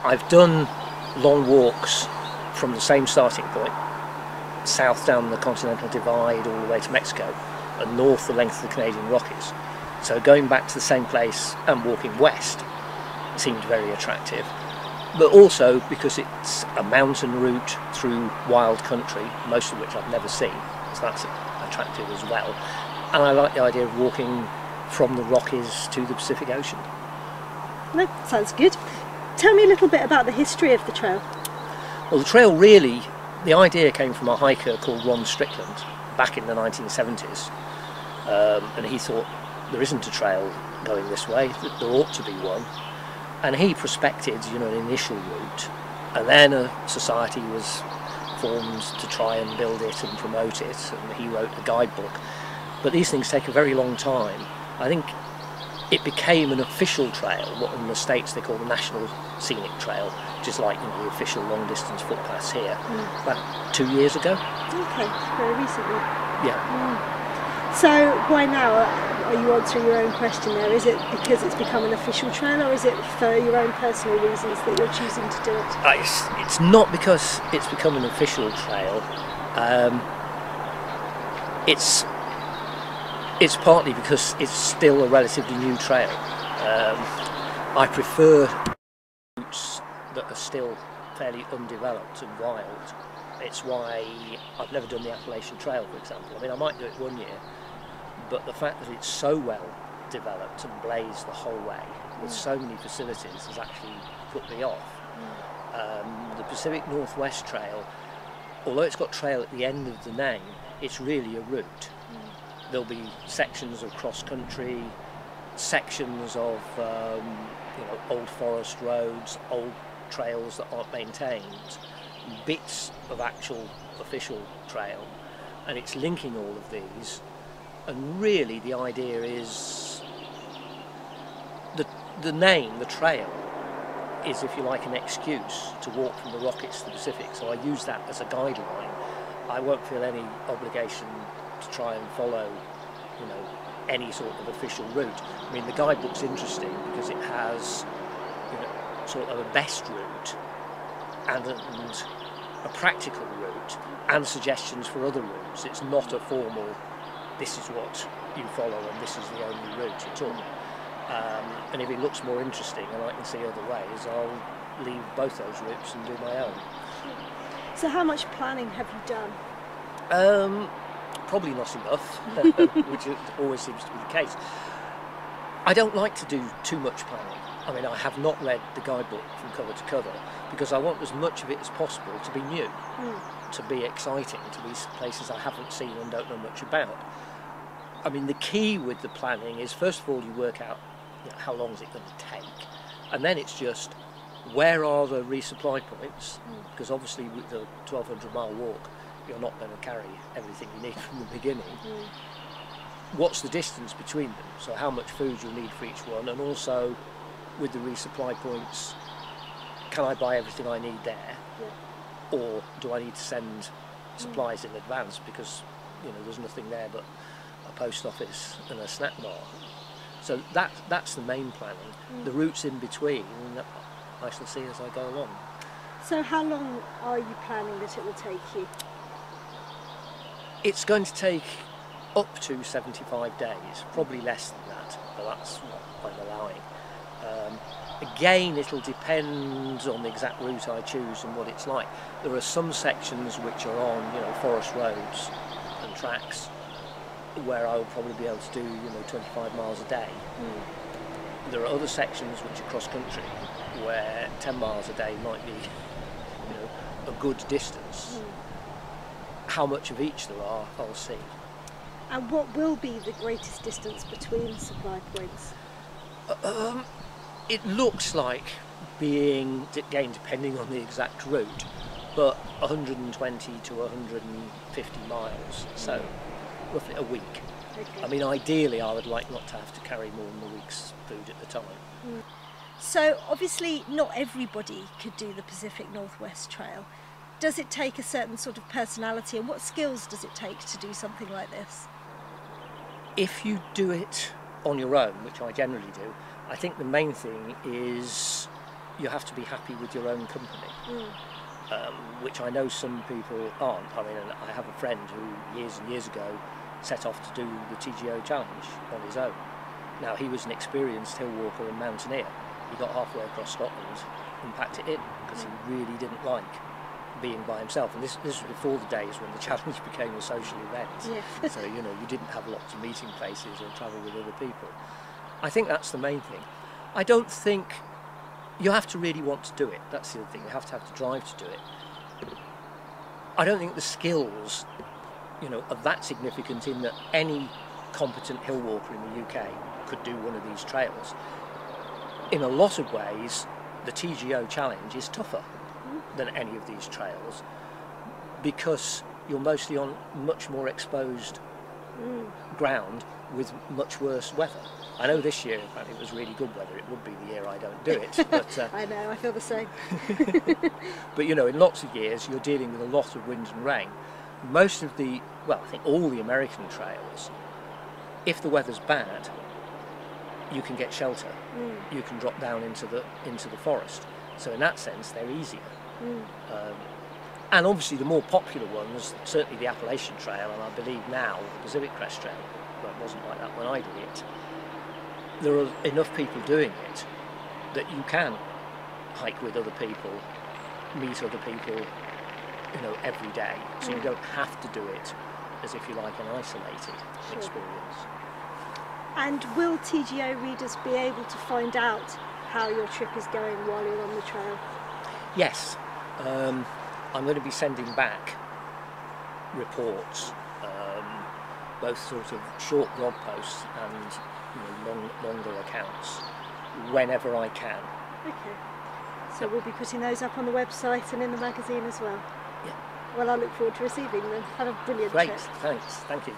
I've done long walks from the same starting point, south down the Continental Divide all the way to Mexico, and north the length of the Canadian Rockies. So going back to the same place and walking west seemed very attractive, but also because it's a mountain route through wild country, most of which I've never seen, so that's attractive as well. And I like the idea of walking from the Rockies to the Pacific Ocean. No, sounds good. Tell me a little bit about the history of the trail. Well, the trail really, the idea came from a hiker called Ron Strickland back in the 1970s, and he thought there isn't a trail going this way, that there ought to be one, and he prospected, you know, an initial route, and then a society was formed to try and build it and promote it, and he wrote a guidebook. But these things take a very long time. I think it became an official trail, what in the States they call the National Scenic Trail, which is like, you know, the official long distance footpaths here, about 2 years ago. Okay, very recently. Yeah. So why now are you answering your own question there? Is it because it's become an official trail, or is it for your own personal reasons that you're choosing to do it? It's not because it's become an official trail. It's partly because it's still a relatively new trail. I prefer routes that are still fairly undeveloped and wild. It's why I've never done the Appalachian Trail, for example. I mean, I might do it one year, but the fact that it's so well developed and blazed the whole way with so many facilities has actually put me off. The Pacific Northwest Trail, although it's got trail at the end of the name, it's really a route. There'll be sections of cross-country, sections of you know, old forest roads, old trails that aren't maintained, bits of actual official trail, and it's linking all of these. And really the idea is the name, the trail, is, if you like, an excuse to walk from the Rockies to the Pacific, so I use that as a guideline. I won't feel any obligation to try and follow, you know, any sort of official route. I mean, the guidebook's interesting because it has, you know, sort of a best route and a practical route and suggestions for other routes. It's not a formal, this is what you follow and this is the only route at all. And if it looks more interesting and I can see other ways, I'll leave both those routes and do my own. So how much planning have you done? Probably not enough, which always seems to be the case. I don't like to do too much planning. I mean, I have not read the guidebook from cover to cover because I want as much of it as possible to be new, to be exciting, to be places I haven't seen and don't know much about. I mean, the key with the planning is, first of all, you work out, you know, how long is it going to take, and then it's just where are the resupply points, because obviously with the 1,200-mile walk you're not going to carry everything you need from the beginning. What's the distance between them, so how much food you'll need for each one, and also with the resupply points, can I buy everything I need there, or do I need to send supplies in advance because, you know, there's nothing there but a post office and a snack bar. So that's the main planning. The routes in between I shall see as I go along. So how long are you planning that it will take you? It's going to take up to 75 days, probably less than that, but that's what I'm allowing. Again, it'll depend on the exact route I choose and what it's like. There are some sections which are on, you know, forest roads and tracks where I will probably be able to do, you know, 25 miles a day. There are other sections which are cross-country where 10 miles a day might be, you know, a good distance. How much of each there are, I'll see. And what will be the greatest distance between supply points? It looks like being, again depending on the exact route, but 120 to 150 miles, so roughly a week. Okay. I mean, ideally I would like not to have to carry more than a week's food at the time. So obviously not everybody could do the Pacific Northwest Trail. Does it take a certain sort of personality, and what skills does it take to do something like this? If you do it on your own, which I generally do, I think the main thing is you have to be happy with your own company, which I know some people aren't. I mean, I have a friend who years and years ago set off to do the TGO challenge on his own. Now, he was an experienced hill walker and mountaineer. He got halfway across Scotland and packed it in because he really didn't like being by himself, and this was before the days when the challenge became a social event. Yeah. So you didn't have lots of meeting places or travel with other people. I think that's the main thing. I don't think you have to really want to do it. That's the other thing. You have to have the drive to do it. I don't think the skills are that significant in that any competent hill walker in the UK could do one of these trails. In a lot of ways, the TGO challenge is tougher than any of these trails because you're mostly on much more exposed ground with much worse weather. I know this year apparently it was really good weather. It would be the year I don't do it. But, I know, I feel the same. But in lots of years you're dealing with a lot of wind and rain. Most of I think all the American trails, if the weather's bad, you can get shelter. You can drop down into the forest. So in that sense, they're easier. And obviously the more popular ones, certainly the Appalachian Trail, and I believe now the Pacific Crest Trail, but it wasn't like that when I did it, there are enough people doing it that you can hike with other people, meet other people, every day. So you don't have to do it as if you like an isolated experience. And will TGO readers be able to find out how your trip is going while you're on the trail? Yes. I'm going to be sending back reports, both sort of short blog posts and longer accounts, whenever I can. Okay. So we'll be putting those up on the website and in the magazine as well? Yeah. Well, I look forward to receiving them. Have a brilliant trip. Great, thanks. Thank you.